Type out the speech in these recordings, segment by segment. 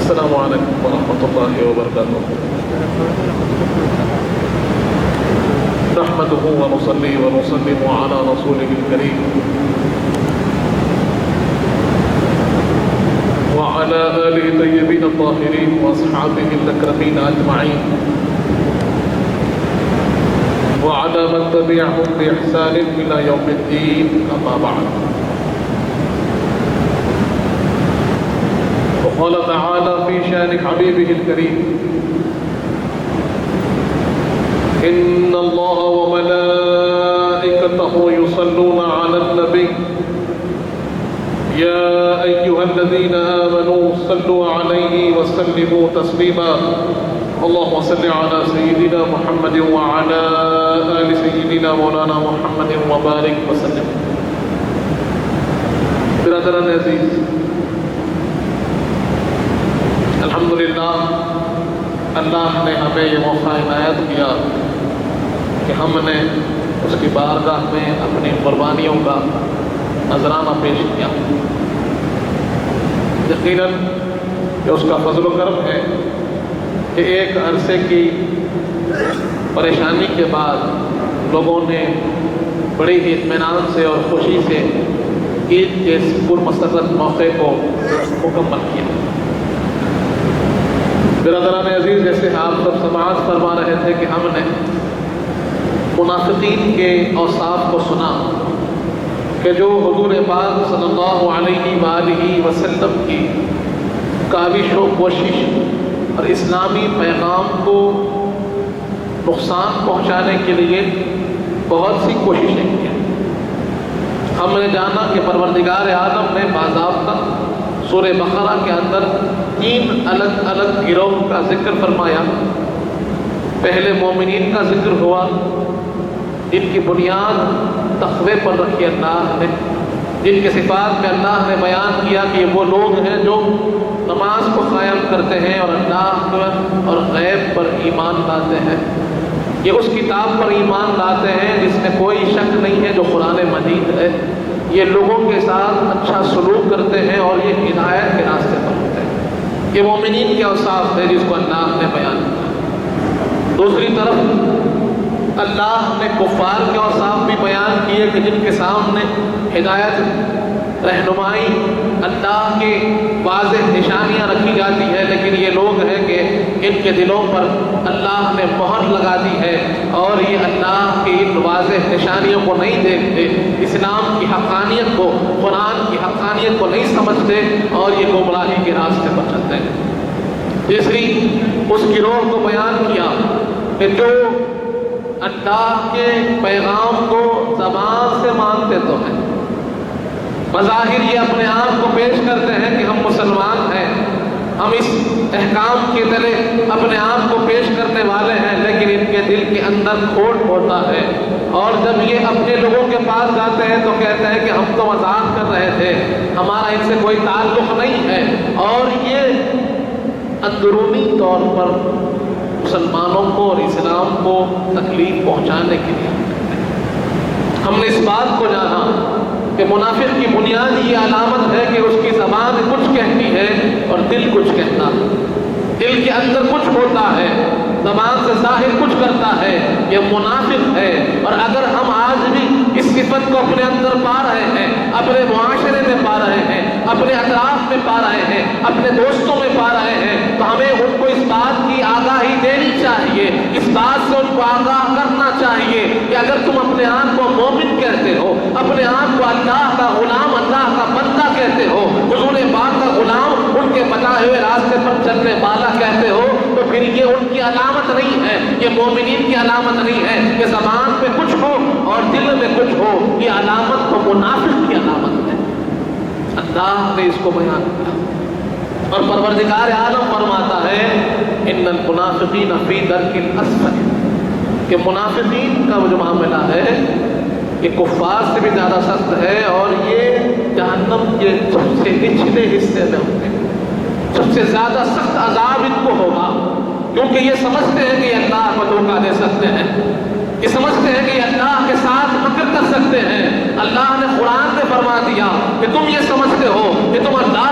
السلام علیکم ورحمۃ اللہ وبرکاتہ. نحمده ونصلي ونسلم على رسوله الكريم وعلى آله الطيبين الطاهرين وأصحابه الأكرمين أجمعين وعلى من تبعهم بإحسان إلى يوم الدين. أما بعد. وقال تعالى في شان حبيبه الكريم: إن الله وملائكته يصلون على النبي يا أيها الذين آمنوا صلوا عليه وسلموا تسليما. اللهم صل على سيدنا محمد وعلى آل سيدنا مولانا محمد وبارك وسلم. برادران عزیز، الحمدللہ اللہ نے ہمیں یہ موقع عنایت کیا کہ ہم نے اس کی بارگاہ میں اپنی قربانیوں کا نذرانہ پیش کیا. یقیناً کہ اس کا فضل و کرم ہے کہ ایک عرصے کی پریشانی کے بعد لوگوں نے بڑی ہی اطمینان سے اور خوشی سے عید کے اس پرمسرت موقع کو مکمل کیا. برادران عزیز، جیسے آپ سب سماعت فرما رہے تھے کہ ہم نے منافقین کے اوصاف کو سنا کہ جو حضور پاک صلی اللہ علیہ وآلہ وسلم کی کاوش و کوشش اور اسلامی پیغام کو نقصان پہنچانے کے لیے بہت سی کوششیں کی. ہم نے جانا کہ پروردگار عالم نے باضابطہ سورہ بقرہ کے اندر 3 الگ الگ گروہ کا ذکر فرمایا. پہلے مومنین کا ذکر ہوا جن کی بنیاد تقوی پر رکھی اللہ نے، جن کے صفات میں اللہ نے بیان کیا کہ وہ لوگ ہیں جو نماز کو قائم کرتے ہیں اور اللہ اور غیب پر ایمان لاتے ہیں. یہ اس کتاب پر ایمان لاتے ہیں جس میں کوئی شک نہیں ہے، جو قرآن مجید ہے. یہ لوگوں کے ساتھ اچھا سلوک کرتے ہیں اور یہ ہدایت کے راستے پر ہوتے ہیں. یہ مومنین کے اوصاف ہے جس کو اللہ نے بیان کیا. دوسری طرف اللہ نے کفار کے اوصاف بھی بیان کیے کہ جن کے سامنے ہدایت، رہنمائی، اللہ کی واضح نشانیاں رکھی جاتی ہے، لیکن یہ لوگ ہیں کہ ان کے دلوں پر اللہ نے مہر لگا دی ہے اور یہ اللہ کی ان واضح نشانیوں کو نہیں دیکھتے، اسلام کی حقانیت کو، قرآن کی حقانیت کو نہیں سمجھتے اور یہ گمراہی کے راستے پر چلتے ہیں. تیسری اس گروہ کو بیان کیا کہ جو اللہ کے پیغام کو زبان سے مانتے تو ہیں، بظاہر یہ اپنے آپ کو پیش کرتے ہیں کہ ہم مسلمان ہیں، ہم اس احکام کے تلے اپنے آپ کو پیش کرنے والے ہیں، لیکن ان کے دل کے اندر کھوٹ ہوتا ہے. اور جب یہ اپنے لوگوں کے پاس جاتے ہیں تو کہتے ہیں کہ ہم تو مذاق کر رہے تھے، ہمارا ان سے کوئی تعلق نہیں ہے. اور یہ اندرونی طور پر مسلمانوں کو اور اسلام کو تکلیف پہنچانے کے لیے. ہم نے اس بات کو جانا کہ منافق کی بنیاد یہ علامت ہے کہ اس کی زبان کچھ کہتی ہے اور دل کچھ کہتا ہے. دل کے اندر کچھ ہوتا ہے، زبان سے ظاہر کچھ کرتا ہے. یہ منافق ہے. اور اگر ہم آج بھی اس صفت کو اپنے اندر پا رہے ہیں، اپنے معاشرے میں پا رہے ہیں، اپنے اطراف میں پا رہے ہیں، اپنے دوستوں میں پا رہے ہیں، تو ہمیں ان کو اس بات کی آگاہی دینی چاہیے، اس بات سے ان کو آگاہ کرنا چاہیے کہ اگر تم اپنے آپ کو مومن کہتے ہو، اپنے آپ کو اللہ کا غلام، اللہ کا بندہ کہتے ہو، حضور پاک کا غلام، ان کے بتائے ہوئے راستے پر چلنے والا کہتے ہو، تو پھر یہ ان کی علامت نہیں ہے، یہ مومنین کی علامت نہیں ہے کہ زبان پہ کچھ ہو اور دل میں کچھ ہو. یہ علامت تو منافق کی علامت ہے. اللہ نے اس کو بیان کیا اور پروردگار عالم فرماتا ہے ان المنافقین فی درک الاسفل، کہ منافقین کا جو معاملہ ہے یہ کفار سے بھی زیادہ سخت ہے اور یہ جہنم کے سب سے نچلے حصے میں ہوں گے. سب سے زیادہ سخت عذاب ان کو ہوگا، کیونکہ یہ سمجھتے ہیں کہ یہ اللہ کو دھوکہ دے سکتے ہیں، یہ سمجھتے ہیں کہ یہ اللہ کے ساتھ مکر کر سکتے ہیں. اللہ نے قرآن میں فرما دیا کہ تم یہ سمجھتے ہو کہ تم اللہ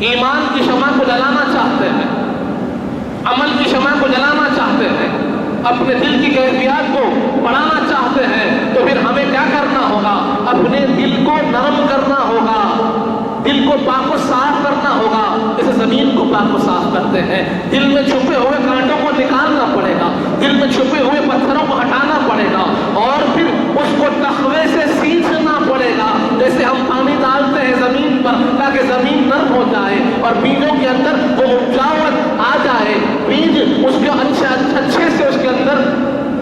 ایمان کی شمع کو جلانا چاہتے ہیں، عمل کی شمع کو جلانا چاہتے ہیں، اپنے دل کی کیفیات کو بڑھانا چاہتے ہیں، تو پھر ہمیں کیا کرنا ہوگا؟ اپنے دل کو نرم کرنا ہوگا، دل کو پاک و صاف کرنا ہوگا، جیسے زمین کو پاک و صاف کرتے ہیں۔ دل میں چھپے ہوئے کانٹوں کو نکالنا پڑے گا، دل میں چھپے ہوئے پتھروں کو ہٹانا پڑے گا، اور پھر اس کو تقوی سے سینچنا پڑے گا، جیسے ہم پانی ڈالتے ہیں زمین پر تاکہ زمین نرم ہو جائے اور بیجوں کے اندر وہ اپجاوٹ آ جائے، بیج اس کے اچھے سے اس کے اندر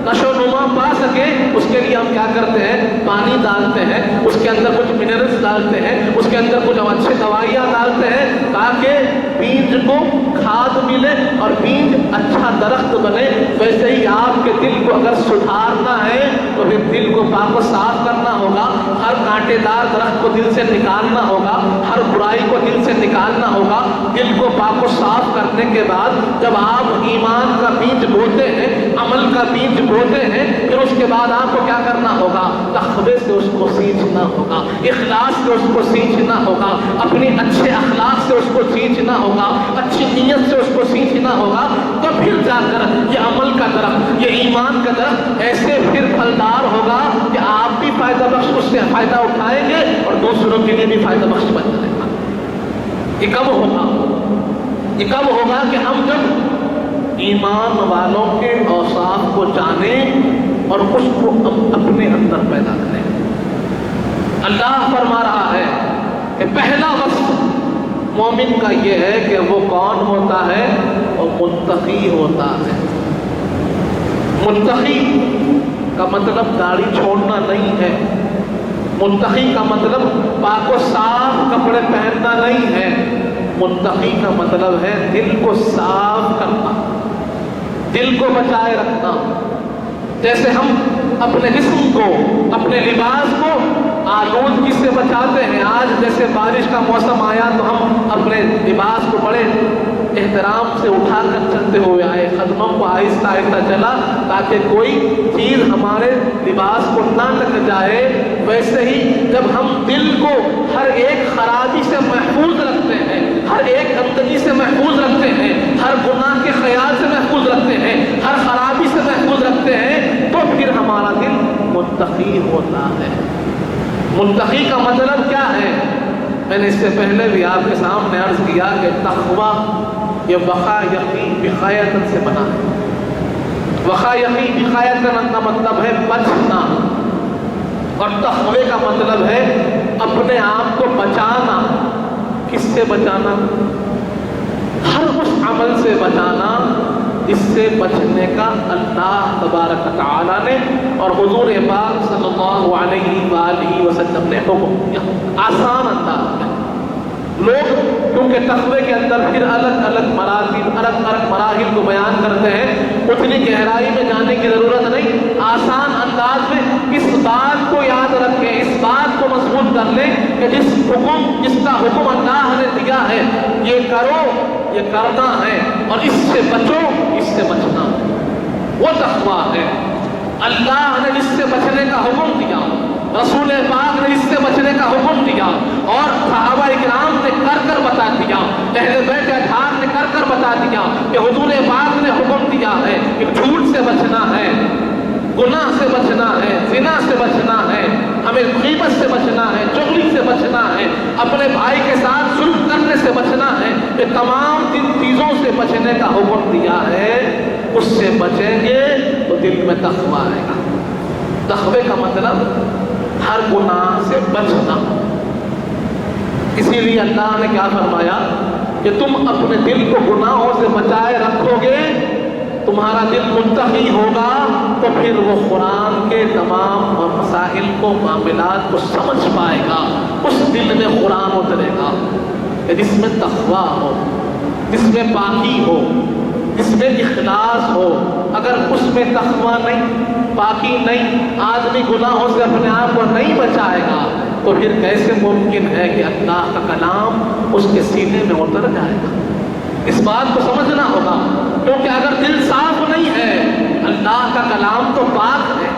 نشو و نما پا سکے۔ اس کے لیے ہم کیا کرتے ہیں؟ پانی ڈالتے ہیں، اس کے اندر کچھ منرلز ڈالتے ہیں، اس کے اندر کچھ اچھے دوائیاں ڈالتے ہیں تاکہ بیج کو کھاد ملے اور بیج اچھا درخت بنے۔ ویسے ہی آپ کے دل کو اگر سدھارنا ہے تو پھر دل کو پاک و صاف کرنا ہوگا، ہر کانٹے دار درخت کو دل سے نکالنا ہوگا، ہر برائی کو دل سے نکالنا ہوگا۔ دل کو پاک و صاف کرنے کے بعد جب آپ ایمان کا بیج بوتے ہیں، عمل کا بیج بوتے ہیں، پھر اس کے بعد آپ کو کیا کرنا ہوگا؟ تقوی سے اس کو سینچنا ہوگا، اخلاص سے اس کو سینچنا ہوگا، اپنے اچھے اخلاق سے اس کو سینچنا ہوگا، اچھی نیت سے اس کو سینچنا ہوگا، تو پھر جا کر یہ عمل کا درخت، یہ ایمان کا درخت ایسے پھر پھلدار ہوگا کہ آپ بھی فائدہ بخش اس سے فائدہ اٹھائیں گے اور دوسروں کے لیے بھی فائدہ بخش بن جائے گا۔ یہ کب ہوگا؟ یہ کب ہوگا کہ ہم جب ایمان والوں کے اوصاف کو جانیں اور اس کو اپنے اندر پیدا کریں۔ اللہ فرما رہا ہے کہ پہلا وصف مومن کا یہ ہے کہ وہ کون ہوتا ہے؟ وہ متقی ہوتا ہے۔ متقی کا مطلب داڑھی چھوڑنا نہیں ہے، متقی کا مطلب پاک و صاف کپڑے پہننا نہیں ہے، متقی کا مطلب ہے دل کو صاف کرنا، دل کو بچائے رکھنا۔ جیسے ہم اپنے جسم کو، اپنے لباس کو آلودگی سے بچاتے ہیں، آج جیسے بارش کا موسم آیا تو ہم اپنے لباس کو بڑے احترام سے اٹھا کر چلتے ہوئے آئے، قدموں کو آہستہ آہستہ چلا تاکہ کوئی چیز ہمارے لباس کو نہ لگ جائے۔ ویسے ہی جب ہم دل کو ہر ایک خرابی سے محفوظ رکھتے ہیں، ہر ایک گندگی سے محفوظ رکھتے ہیں، ہر گناہ کے خیال سے محفوظ رکھتے ہیں، ہر خرابی سے محفوظ رکھتے ہیں، تو پھر ہمارا دل متقی ہوتا ہے۔ متقی کا مطلب کیا ہے؟ میں نے اس سے پہلے بھی آپ کے سامنے عرض کیا کہ تقویٰ یہ وقا یقین وقایتن سے بنا ہے۔ وقا یقین وقایتن کا مطلب ہے بچنا، اور تقوی کا مطلب ہے اپنے آپ کو بچانا۔ کس سے بچانا؟ ہر اس عمل سے بچانا اس سے بچنے کا اللہ تبارک تعالیٰ نے اور حضور پاک صلی اللہ علیہ وآلہ وسلم نے حکم دیا۔ آسان انداز میں لوگ کیونکہ تقوی کے اندر پھر الگ الگ مراتب، الگ الگ مراحل کو بیان کرتے ہیں، اتنی گہرائی میں جانے کی ضرورت نہیں۔ آسان انداز میں اس بات کو یاد رکھیں، اس بات کو مضبوط کر لیں کہ جس کا حکم اللہ نے دیا ہے یہ کرو، یہ کرنا ہے، اور اس سے بچو، اس سے بچنا، وہ تقویٰ ہے۔ اللہ نے جس سے بچنے کا حکم دیا، رسول پاک نے اس سے بچنے کا حکم دیا، اور صحابہ اکرام نے کر کر بتا دیا، اہل بیت اطہار نے کر کر بتا دیا کہ حضور پاک نے حکم دیا ہے کہ جھوٹ سے بچنا ہے، گناہ سے بچنا ہے، زنا سے بچنا ہے، ہمیں غیبت سے بچنا ہے، چغلی سے بچنا ہے، اپنے بھائی کے ساتھ ظلم کرنے سے بچنا ہے۔ یہ تمام جن چیزوں سے بچنے کا حکم دیا ہے اس سے بچیں گے تو دل میں تقویٰ آئے گا۔ تقوی کا مطلب ہر گناہ سے بچنا۔ اسی لیے اللہ نے کیا فرمایا کہ تم اپنے دل کو گناہوں سے بچائے رکھو گے، تمہارا دل متقی ہوگا، تو پھر وہ قرآن کے تمام مسائل کو، معاملات کو سمجھ پائے گا، اس دل میں قرآن اترے گا کہ جس میں تقویٰ ہو، جس میں پاکی ہو، جس میں اخلاص ہو۔ اگر اس میں تقویٰ نہیں، پاکی نہیں، آدمی گناہوں سے اپنے آپ کو نہیں بچائے گا تو پھر کیسے ممکن ہے کہ اللہ کا کلام اس کے سینے میں اتر جائے گا؟ اس بات کو سمجھنا ہوگا، کیونکہ اگر دل صاف نہیں ہے، اللہ کا کلام تو پاک ہے،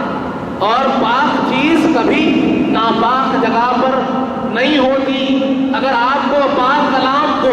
اور پاک چیز کبھی ناپاک جگہ پر نہیں ہوتی۔ اگر آپ کو پاک کلام کو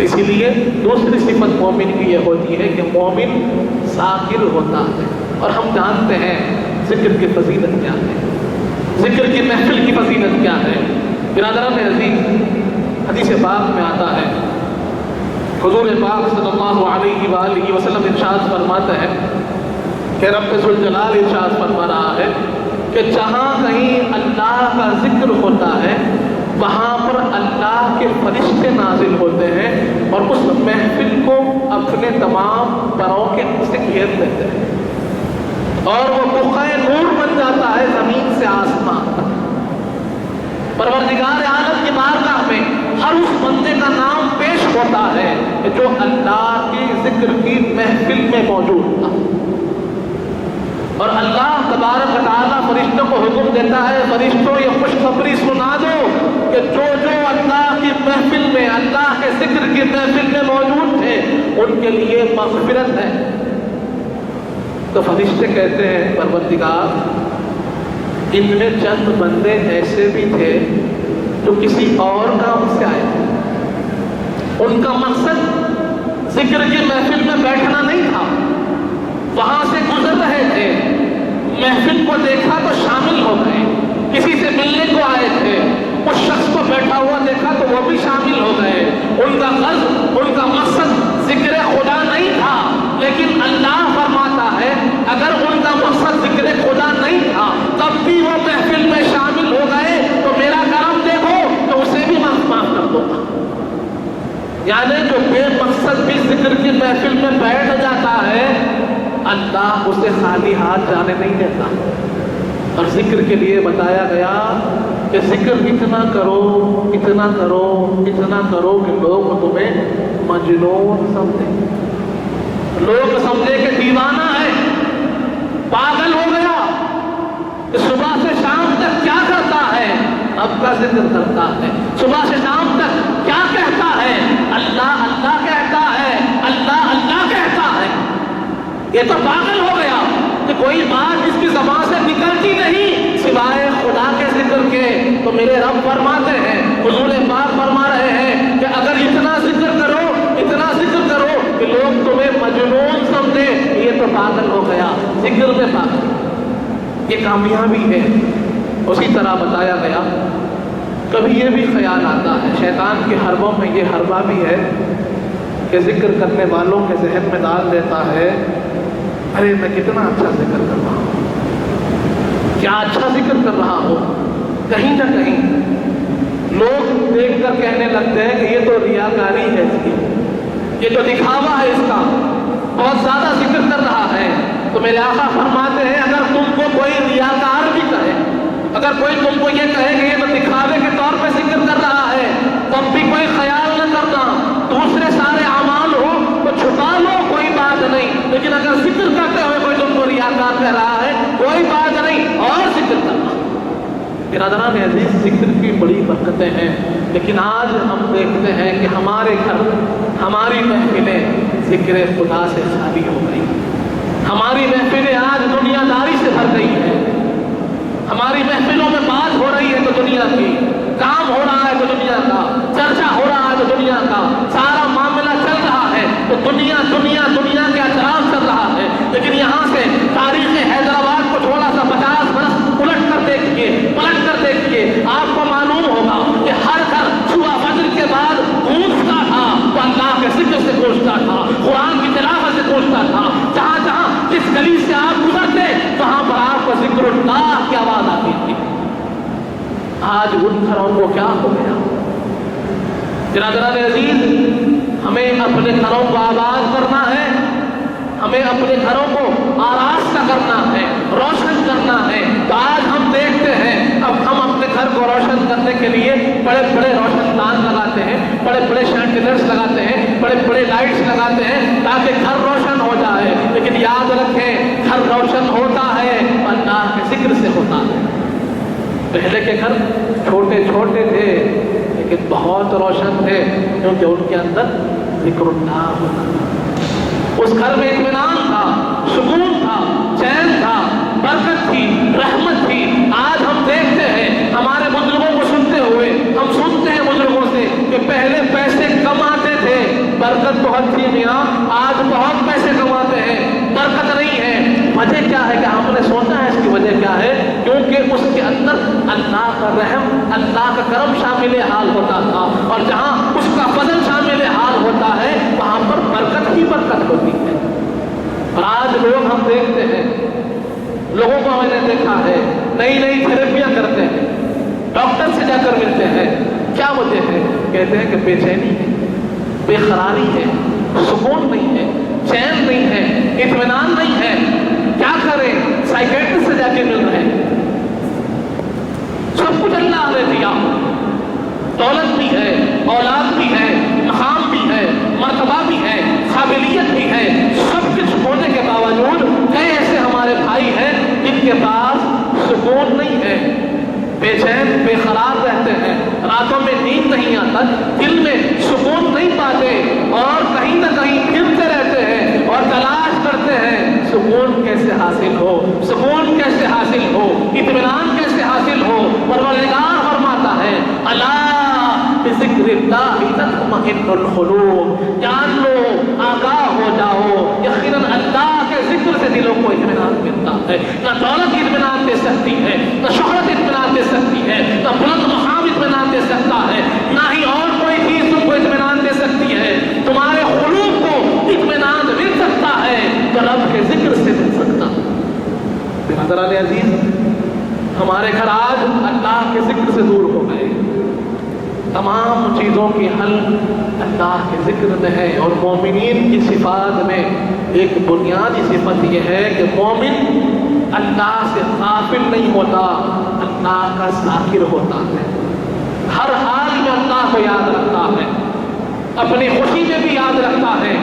تو اسی لیے دوسری صفت مومن کی یہ ہوتی ہے کہ مومن ذاکر ہوتا ہے. اور ہم جانتے ہیں ذکر کی فضیلت کیا ہے، ذکر کی محفل کی فضیلت کیا ہے. برادران عزیز، حدیث پاک میں آتا ہے، حضور پاک صلی اللہ علیہ وآلہ وسلم ارشاد فرماتا ہے کہ رب ذوالجلال ارشاد فرما رہا ہے کہ جہاں کہیں اللہ کا ذکر ہوتا ہے وہاں پر اللہ کے فرشتے نازل ہوتے ہیں اور اس محفل کو اپنے تمام پروں کے سے گھیر لیتے ہیں اور وہ بقعہ نور بن جاتا ہے زمین سے آسمان تک. پروردگار عالم کی بارگاہ میں ہر اس بندے کا نام پیش ہوتا ہے جو اللہ کے ذکر کی محفل میں موجود تھا. اور اللہ تبارک و تعالیٰ فرشتوں کو حکم دیتا ہے، فرشتوں یہ خوشخبری سنا دو کہ جو جو اللہ کی محفل میں، اللہ کے ذکر کی محفل میں موجود تھے ان کے لیے مغفرت ہے. تو فرشتے کہتے ہیں پروردگار ان میں چند بندے ایسے بھی تھے جو کسی اور کام سے آئے تھے، ان کا مقصد ذکر کی محفل میں بیٹھنا نہیں تھا، وہاں سے گزر رہے تھے، محفل کو دیکھا تو شامل ہو گئے، کسی سے ملنے کو آئے تھے، اس شخص کو بیٹھا ہوا دیکھا تو وہ بھی شامل ہو گئے. ان کا غرض، ان کا مقصد ذکر خدا نہیں تھا، لیکن اللہ فرماتا ہے اگر ان کا مقصد ذکر خدا نہیں تھا تب بھی وہ محفل میں شامل ہو گئے تو میرا کرم دیکھو تو اسے بھی معاف کر دوں گا. یعنی جو بے مقصد بھی ذکر کی محفل میں بیٹھ جاتا ہے اللہ اسے خالی ہاتھ جانے نہیں دیتا. اور ذکر کے لیے بتایا گیا کہ ذکر اتنا کرو، اتنا کرو، اتنا کرو کہ لوگ تمہیں مجنون سمجھیں، لوگ سمجھے کہ دیوانہ ہے، پاگل ہو گیا، کہ صبح سے شام تک کیا کرتا ہے، رب کا ذکر کرتا ہے، صبح سے شام تک کیا کہتا ہے، اللہ اللہ کہتا ہے، اللہ اللہ کہتا ہے. یہ تو پاگل ہو گیا کہ کوئی بات اس کی زبان سے نکلتی نہیں سوائے خدا کے ذکر کے. تو میرے رب فرماتے ہیں، حضور پاک فرما رہے ہیں کہ اگر اتنا ذکر کرو، اتنا ذکر کرو کہ لوگ تمہیں مجنون سمجھے، یہ تو پاگل ہو گیا، ذکر میں پاگل، یہ کامیابی ہے. اسی طرح بتایا گیا کبھی یہ بھی خیال آتا ہے، شیطان کے حربوں میں یہ حربہ بھی ہے کہ ذکر کرنے والوں کے ذہن میں ڈال دیتا ہے ارے میں کتنا اچھا ذکر کر رہا ہوں، کیا اچھا ذکر کر رہا ہوں. کہیں نہ کہیں لوگ دیکھ کر کہنے لگتے ہیں کہ یہ تو ریاکاری ہے اس کی، یہ تو دکھاوا ہے اس کا، بہت زیادہ ذکر کر رہا ہے. تو میرے آقا فرماتے ہیں اگر تم کو کوئی ریاکار بھی کہے، اگر کوئی تم کو یہ کہے کہ یہ تو دکھاوے کے طور پہ ذکر کر رہا ہے، تب بھی کوئی خیال نہ کرنا، دوسرے سارے اعمال ہو تو چھپا لو، کوئی بات نہیں، لیکن اگر ذکر کرتے ہوئے کوئی تم کو ریاکار کہہ رہا ہے کوئی بات نہیں، اور ذکر کرنا. برادران عزیز، ذکر کی بڑی برکتیں ہیں، لیکن آج ہم دیکھتے ہیں کہ ہمارے گھر، ہماری محفلیں ذکر خدا سے خالی ہو گئی. ہماری محفلیں آج دنیا داری سے بھر گئی ہیں. ہماری محفلوں میں بات ہو رہی ہے تو دنیا کی، کام ہو رہا ہے تو دنیا کا، چرچا ہو رہا ہے تو دنیا کا، سارا معاملہ چل رہا ہے تو دنیا دنیا دنیا کے اطراف چل رہا ہے. لیکن یہاں سے تاریخ حیدرآباد کو تھوڑا سا 50 برس پلٹ کر دیکھیے، آپ کو معلوم ہوگا کہ ہر گھر صبح فجر کے بعد گونجتا تھا تو اللہ کے ذکر سے گونجتا تھا، قرآن کی تلاوت سے گونجتا تھا. جہاں جہاں جس گلی سے آپ گزرتے وہاں پر آپ کو ذکر اللہ کی آواز آتی تھی. آج ان گھروں کو کیا ہو گیا؟ برادران عزیز، ہمیں اپنے گھروں کو آباد کرنا ہے، ہمیں اپنے گھروں کو آراستہ کرنا ہے، روشن کرنا ہے. تو آج ہم دیکھتے ہیں اب ہم اپنے گھر کو روشن کرنے کے لیے بڑے بڑے روشن دان لگاتے ہیں، بڑے بڑے شینڈلرز لگاتے ہیں، بڑے بڑے لائٹس لگاتے ہیں تاکہ گھر روشن ہو جائے. لیکن یاد رکھیں گھر روشن ہوتا ہے اللہ کے ذکر سے ہوتا ہے. پہلے کے گھر چھوٹے چھوٹے تھے لیکن بہت روشن تھے کیونکہ ان کے اندر ذکر اللہ ہوتا تھا. اس گھر میں اطمینان تھا، سکون تھا، چین تھا، برکت تھی، رحمت تھی. آج ہم دیکھتے ہیں ہمارے بزرگوں کو سنتے ہوئے، ہم سنتے ہیں بزرگوں سے کہ پہلے پیسے کم آتے تھے اللہ کا رحم، اللہ کا کرم شامل حال ہوتا تھا، اور جہاں اس کا فضل شامل حال ہوتا ہے وہاں پر برکت ہی برکت ہوتی ہے۔ اور آج لوگ ہم دیکھتے ہیں، لوگوں کو میں نے دیکھا ہے نئی نئی تھیراپیاں کرتے ہیں، ڈاکٹر سے جا کر ملتے ہیں، کیا وجہ ہے؟ کہتے ہیں کہ بے چینی ہے، بے قراری ہے، سکون نہیں ہے، چین نہیں ہے، اطمینان نہیں ہے، کیا کریں؟ سائیکیٹرسٹ سے جا کے مل رہے ہیں۔ سب کچھ اللہ نے دیا، دولت بھی ہے، اولاد بھی ہے، مقام بھی ہے، مرتبہ بھی ہے، قابلیت بھی ہے، سب کچھ ہونے کے باوجود کئی ایسے ہمارے بھائی ہیں جن کے پاس سکون نہیں ہے، بے چین بے قرار رہتے ہیں، راتوں میں نیند نہیں آتا، دل میں سکون نہیں پاتے، اور کہیں نہ کہیں پھرتے رہتے ہیں اور تلاش کرتے ہیں سکون کیسے حاصل ہو، سکون کیسے حاصل ہو، اطمینان کیسے حاصل ہو۔ پروردگار فرماتا ہے الا بذکر اللہ تطمئن القلوب، جان لو، آگاہ ہو جاؤ، یقیناً اللہ کے ذکر سے دلوں کو اطمینان ملتا ہے۔ نہ دولت اطمینان دے سکتی ہے، نہ شہرت اطمینان دے سکتی ہے، نہ بلند مقام اطمینان دے سکتا ہے، نہ ہی اور کوئی چیز تم کو اطمینان دے سکتی ہے۔ تمہارے قلوب کو اطمینان مل سکتا ہے تو رب کے ذکر سے مل سکتا ہے۔ برادران عزیز، ہمارے گھر آج اللہ کے ذکر سے دور ہو گئے، تمام چیزوں کی حل اللہ کے ذکر میں ہے۔ اور مومنین کی صفات میں ایک بنیادی صفت یہ ہے کہ مومن اللہ سے غافل نہیں ہوتا، اللہ کا ذاکر ہوتا ہے، ہر حال میں اللہ کو یاد رکھتا ہے، اپنی خوشی میں بھی یاد رکھتا ہے،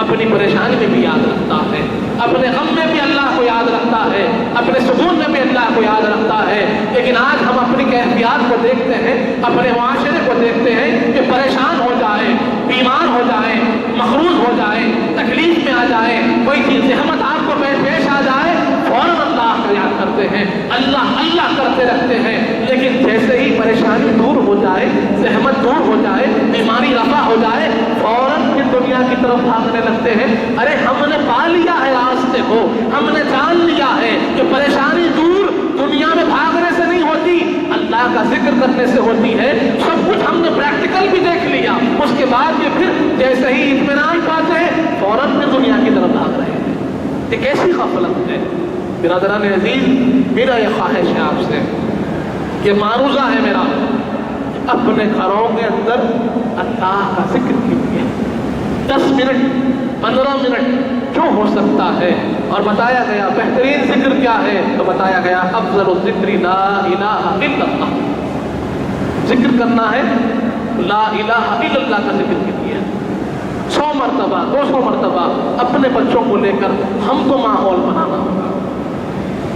اپنی پریشانی میں بھی یاد رکھتا ہے، اپنے غم میں بھی اللہ کو یاد رکھتا ہے، اپنے سکون میں بھی اللہ کو یاد رکھتا ہے۔ لیکن آج ہم اپنی کیفیات کو دیکھتے ہیں، اپنے معاشرے کو دیکھتے ہیں کہ پریشان ہو جائے، بیمار ہو جائے، مقروض ہو جائے، تکلیف میں آ جائے، کوئی چیز زحمت آپ کو پیش آ جائے، فوراً اللہ کو یاد کرتے ہیں، اللہ اللہ کرتے رہتے ہیں۔ لیکن جیسے ہی پریشانی دور ہو جائے، زحمت دور ہو جائے، بیماری رفع ہو جائے، فوراً پھر دنیا کی طرف بھاگنے لگتے ہیں۔ ارے ہم نے پا لیا ہے راستے کو، ہم نے جان لیا ہے کہ پریشانی دور دنیا میں بھاگنے سے نہیں ہوتی، اللہ کا ذکر کرنے سے ہوتی ہے۔ سب کچھ ہم نے پریکٹیکل بھی دیکھ لیا، اس کے بعد یہ پھر جیسے ہی اطمینان پاتے ہیں فوراً پھر دنیا کی طرف بھاگ رہے ہیں۔ ایک ایسی غفلت ہے۔ برادران عزیز، میرا یہ خواہش ہے آپ سے، یہ معروضہ ہے میرا، اپنے گھروں کے اندر اللہ کا ذکر کیجیے، 10 منٹ 15 منٹ جو ہو سکتا ہے۔ اور بتایا گیا بہترین ذکر کیا ہے، تو بتایا گیا افضل الذکر لا الہ الا اللہ، ذکر کرنا ہے لا الہ الا اللہ کا ذکر کیجیے 100 مرتبہ 200 مرتبہ۔ اپنے بچوں کو لے کر ہم کو ماحول بنانا ہوگا،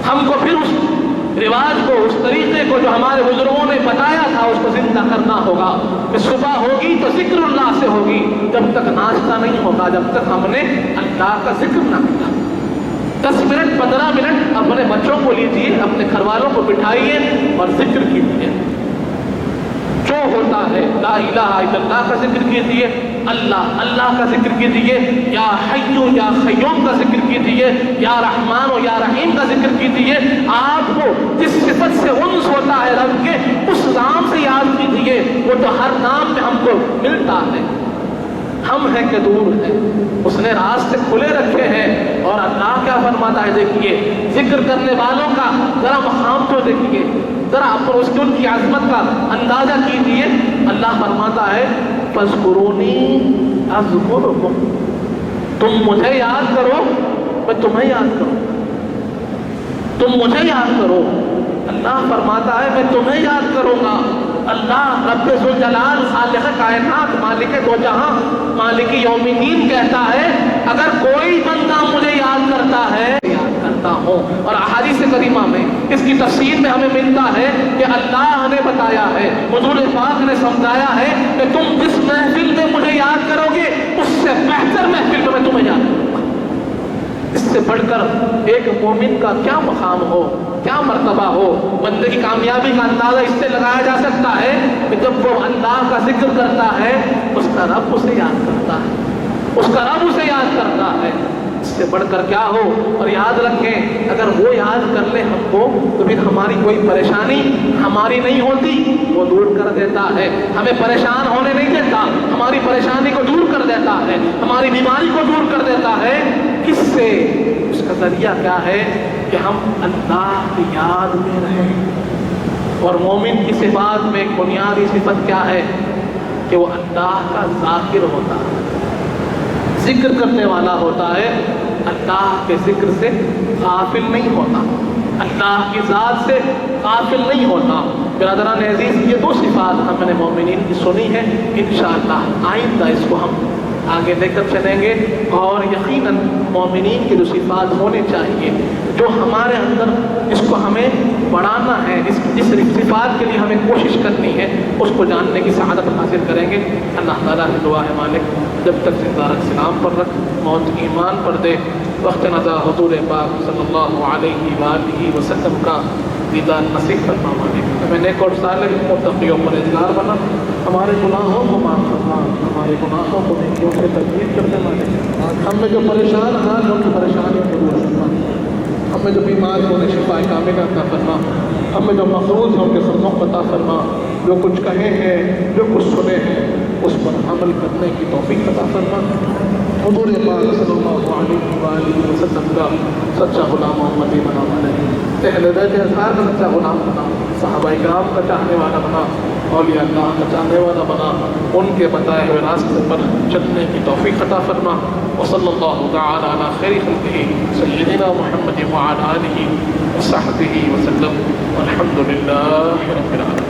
ہم کو پھر اس رواج کو، اس طریقے کو جو ہمارے بزرگوں نے بتایا تھا اس کو زندہ کرنا ہوگا کہ صبح ہوگی تو ذکر اللہ سے ہوگی، جب تک ناشتہ نہیں ہوگا جب تک ہم نے اللہ کا ذکر نہ کیا۔ 10 منٹ 15 منٹ اپنے بچوں کو لیجیے، اپنے گھر والوں کو بٹھائیے اور ذکر کیجیے، جو ہوتا ہے لا الہ الا اللہ کا ذکر کیجیے، اللہ اللہ کا ذکر کیجیے، یا حی یا قیوم کا ذکر کیجیے، یا رحمان و یا رحیم کا ذکر کیجیے۔ آپ کو جس صفت سے انس ہوتا ہے رب کے، اس نام سے یاد کیجیے، وہ تو ہر نام میں ہم کو ملتا ہے۔ ہم ہیں کہ دور ہے، اس نے راستے کھلے رکھے ہیں۔ اور اللہ کیا فرماتا ہے دیکھیے، ذکر کرنے والوں کا ذرا مقام تو دیکھیے، ذرا آپ کو ان کی عظمت کا اندازہ کیجیے۔ اللہ فرماتا ہے فاذکرونی اذکرکم، تم مجھے یاد کرو میں تمہیں یاد کروں، تم مجھے یاد کرو۔ اللہ فرماتا ہے میں تمہیں یاد کروں گا۔ اللہ رب ذوالجلال خالق کائنات مالک دو جہاں مالک یوم الدین کہتا ہے اگر کوئی بندہ مجھے یاد کرتا ہے یاد کرتا ہوں۔ اور احادیث کریمہ میں اس کی تفسیر میں ہمیں ملتا ہے کہ اللہ نے بتایا ہے، حضور پاک نے سمجھایا ہے کہ تم جس محفل میں مجھے یاد کرو گے اس سے بہتر محفل میں تمہیں یاد کروں گا۔ اس سے بڑھ کر ایک مومن کا کیا مقام ہو، کیا مرتبہ ہو۔ بندے کی کامیابی کا اندازہ اس سے لگایا جا سکتا ہے کہ جب وہ اللہ کا ذکر کرتا ہے اس کا رب اسے یاد کرتا ہے، اس کا رب اسے یاد کرتا ہے۔ سے بڑھ کر کیا ہو. اور یاد رکھیں اگر وہ یاد کر لے ہم کو تو پھر ہماری کوئی پریشانی ہماری نہیں ہوتی, وہ دور کر دیتا ہے. ہمیں پریشان ہونے نہیں دیتا, ہماری پریشانی کو دور کر دیتا ہے, ہماری بیماری کو دور کر دیتا ہے. کس سے؟ اس کا ذریعہ کیا ہے کہ ہم اللہ کی یاد میں رہیں. اور مومن کی صفات میں ایک بنیادی صفت کیا ہے کہ وہ اللہ کا ذاکر ہوتا ہے, ذکر کرنے والا ہوتا ہے, اللہ کے ذکر سے غافل نہیں ہوتا, اللہ کی ذات سے غافل نہیں ہوتا. برادران عزیز, یہ دو صفات ہم نے مومنین کی سنی ہے. انشاءاللہ آئندہ اس کو ہم آگے لے کر چلیں گے. اور یقیناً مومنین کی جو صفات ہونی چاہیے جو ہمارے اندر, اس کو ہمیں بڑھانا ہے, جس صفات کے لیے ہمیں کوشش کرنی ہے, اس کو جاننے کی سعادت حاصل کریں گے. اللہ تعالیٰ سے دعا ہے مالک جب تک زندہ رکھ, سلام پر رکھ, موت ایمان پر دے. وقت نظر حضور پاک صلی اللہ علیہ وآلہ وسلم کا دیدار نصیب فرما مالک. ہمیں نیک اور صالح متقیوں پرہیزگار بنا, ہمارے گناہوں کو معاف کرنا, ہمارے گناہوں کو نیکیوں سے تبدیل کرنے مالک. ہم میں جو پریشان حال ان کی پریشانیوں کو دور کرنا, ہم میں جو بیمار ہیں انہیں شفا کاملہ عطا فرما, ہم میں جو مقروض ہیں ان کے سبوں عطا فرما, جو کچھ کہے ہیں جو کچھ سنے ہیں اس پر عمل کرنے کی توفیق عطا فرما. حضور پاک صلی اللہ علیہ وآلہ وسلم کا سچا غلام محمدی بنا مانے, اہل بیت اطہار کا سچا غلام بنا, صحابہ کرام کا چاہنے والا بنا, اولیاء اللہ کا چاہنے والا بنا, ان کے بتائے ہوئے راستے پر چلنے کی توفیق عطا فرما. وصلی اللہ تعالی علی خیر خلقہ سیدنا محمد وعلی آلہ وصحبہ وسلم والحمد للہ رب العالمین.